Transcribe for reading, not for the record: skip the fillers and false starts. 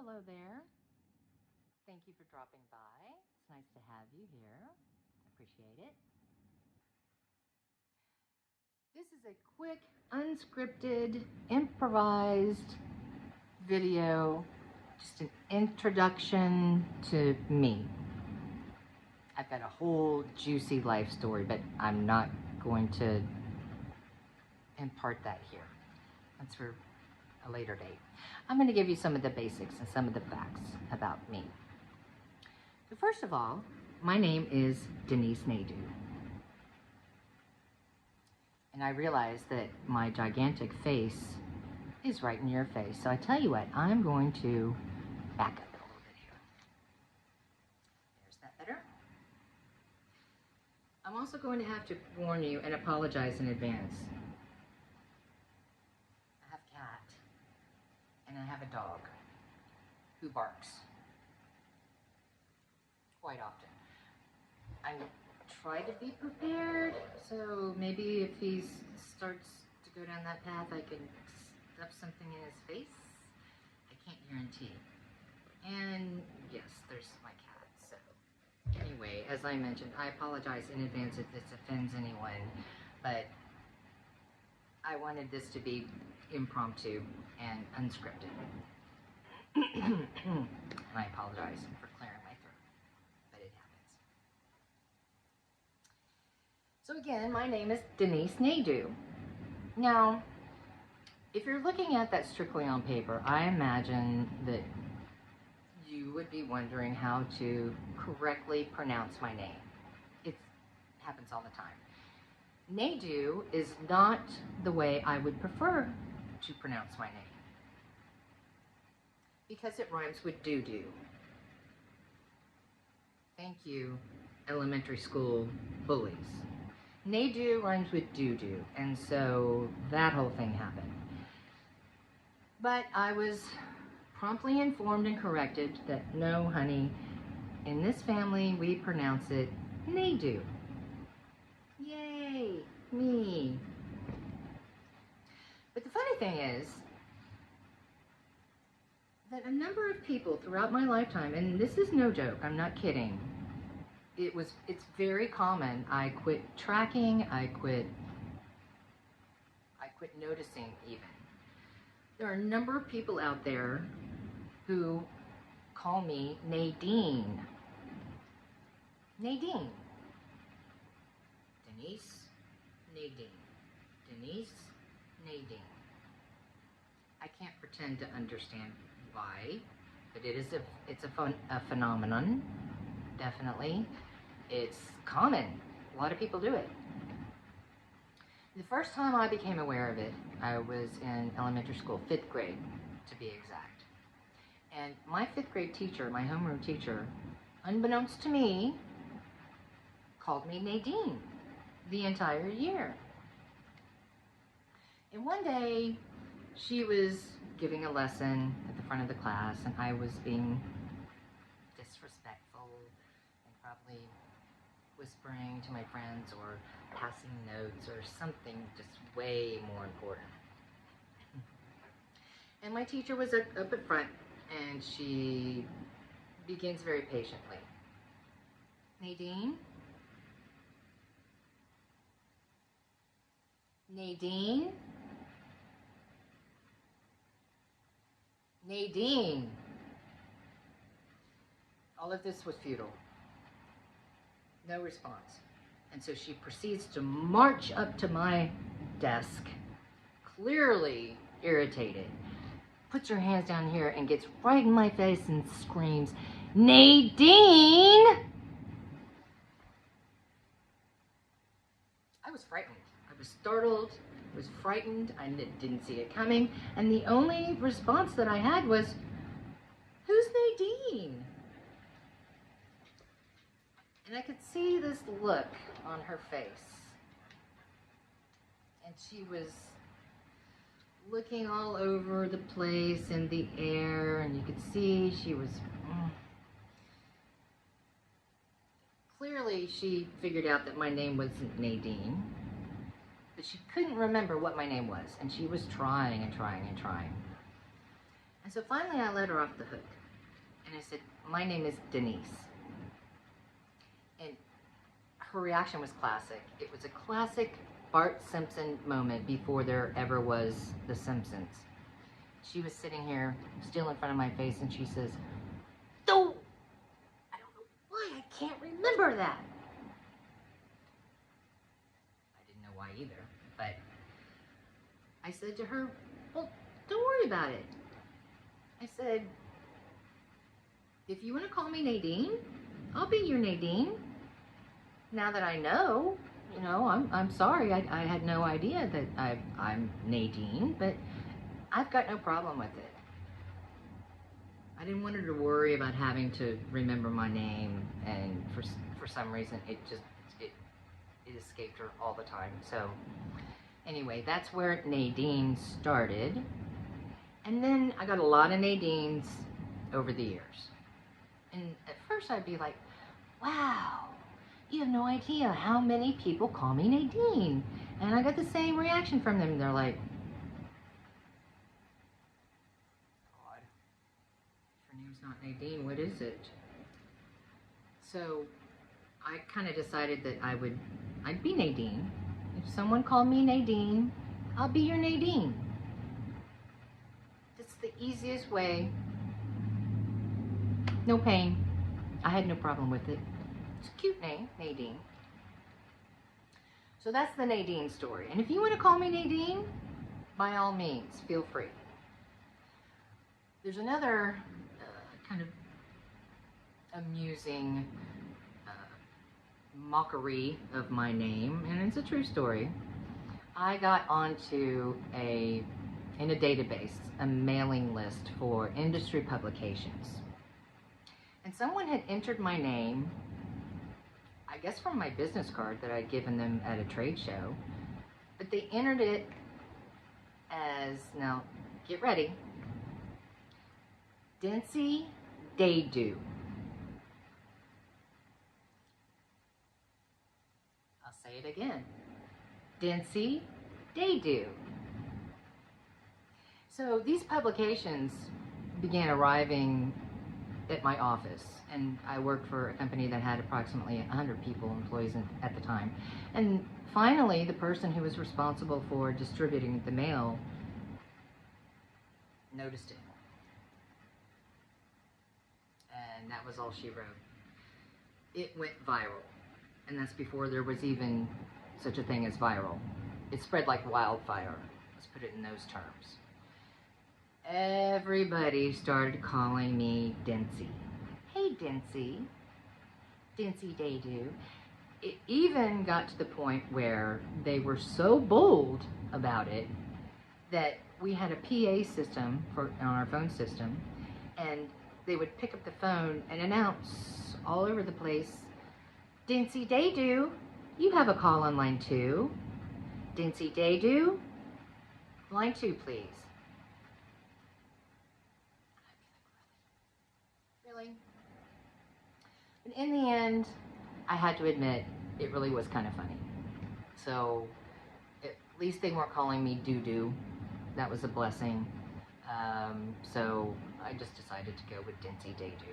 Hello there. Thank you for dropping by. It's nice to have you here. Appreciate it. This is a quick, unscripted, improvised video, just an introduction to me. I've got a whole juicy life story, but I'm not going to impart that here. That's for a later date. I'm going to give you some of the basics and some of the facts about me. So first of all, my name is Denise Nadeau. And I realize that my gigantic face is right in your face. So I tell you what, I'm going to back up a little bit here. There's that better. I'm also going to have to warn you and apologize in advance. I have a cat and I have a dog who barks quite often. I try to be prepared, so maybe if he starts to go down that path, I can stuff something in his face. I can't guarantee. And yes, there's my cat. So anyway, as I mentioned, I apologize in advance if this offends anyone, but I wanted this to be impromptu and unscripted. And I apologize for clearing my throat, but it happens. So again, my name is Denise Nadeau. Now, if you're looking at that strictly on paper, I imagine that you would be wondering how to correctly pronounce my name. It happens all the time. Nadeau is not the way I would prefer to pronounce my name, because it rhymes with doo-doo. Thank you, elementary school bullies. Nadeau rhymes with doo-doo, and so that whole thing happened. But I was promptly informed and corrected that no, honey, in this family we pronounce it Nadeau. Yay, me. But the funny thing is that a number of people throughout my lifetime, and this is no joke, I'm not kidding, it's very common. I quit tracking, I quit noticing even. There are a number of people out there who call me Nadine. Nadine. Denise, Nadine. Denise, Nadine. I can't pretend to understand why, but it's a phenomenon, definitely. It's common. A lot of people do it. The first time I became aware of it, I was in elementary school, 5th grade, to be exact. And my 5th grade teacher, my homeroom teacher, unbeknownst to me, called me Nadine the entire year. And one day, she was giving a lesson at the front of the class, and I was being disrespectful and probably whispering to my friends or passing notes or something just way more important. And my teacher was up at front, and she begins very patiently. Nadine? Nadine? Nadine! All of this was futile. No response. And so she proceeds to march up to my desk, clearly irritated, puts her hands down here and gets right in my face and screams, Nadine! I was frightened. I was startled. I was frightened. I didn't see it coming. And the only response that I had was, who's Nadine? And I could see this look on her face. And she was looking all over the place in the air, and you could see she was... Clearly, she figured out that my name wasn't Nadine, but she couldn't remember what my name was, and she was trying and trying and trying. And so finally I let her off the hook. And I said, my name is Denise. And her reaction was classic. It was a classic Bart Simpson moment before there ever was The Simpsons. She was sitting here, still in front of my face, and she says, "Oh, I don't know why I can't remember that." I didn't know why either, but I said to her, "Well, don't worry about it." I said, "If you want to call me Nadine, I'll be your Nadine. Now that I know, I'm sorry. I had no idea that I'm Nadine, but I've got no problem with it." I didn't want her to worry about having to remember my name, and for some reason it escaped her all the time. So anyway, that's where Nadine started. And then I got a lot of Nadines over the years. And at first I'd be like, "Wow, you have no idea how many people call me Nadine." And I got the same reaction from them. They're like, "God, your name's not Nadine, what is it?" So I kind of decided that I'd be Nadine. If someone called me Nadine, I'll be your Nadine. It's the easiest way. No pain. I had no problem with it. It's a cute name, Nadine. So that's the Nadine story. And if you want to call me Nadine, by all means, feel free. There's another kind of amusing mockery of my name, and it's a true story. I got onto in a database, a mailing list for industry publications. And someone had entered my name, I guess from my business card that I'd given them at a trade show, but they entered it as, now get ready, Dency Daydew. I'll say it again, Dency Daydew. So these publications began arriving at my office, and I worked for a company that had approximately 100 employees at the time. And finally, the person who was responsible for distributing the mail noticed it. And that was all she wrote. It went viral. And that's before there was even such a thing as viral. It spread like wildfire. Let's put it in those terms. Everybody started calling me Dency. "Hey, Dency. Dency Daydew." It even got to the point where they were so bold about it that we had a PA system on our phone system, and they would pick up the phone and announce all over the place, "Dency Daydew, you have a call on line 2. Dency Daydew, line 2, please." Really? But in the end, I had to admit, it really was kind of funny. So at least they weren't calling me Doo-Doo. That was a blessing. So I just decided to go with Dency Daydew.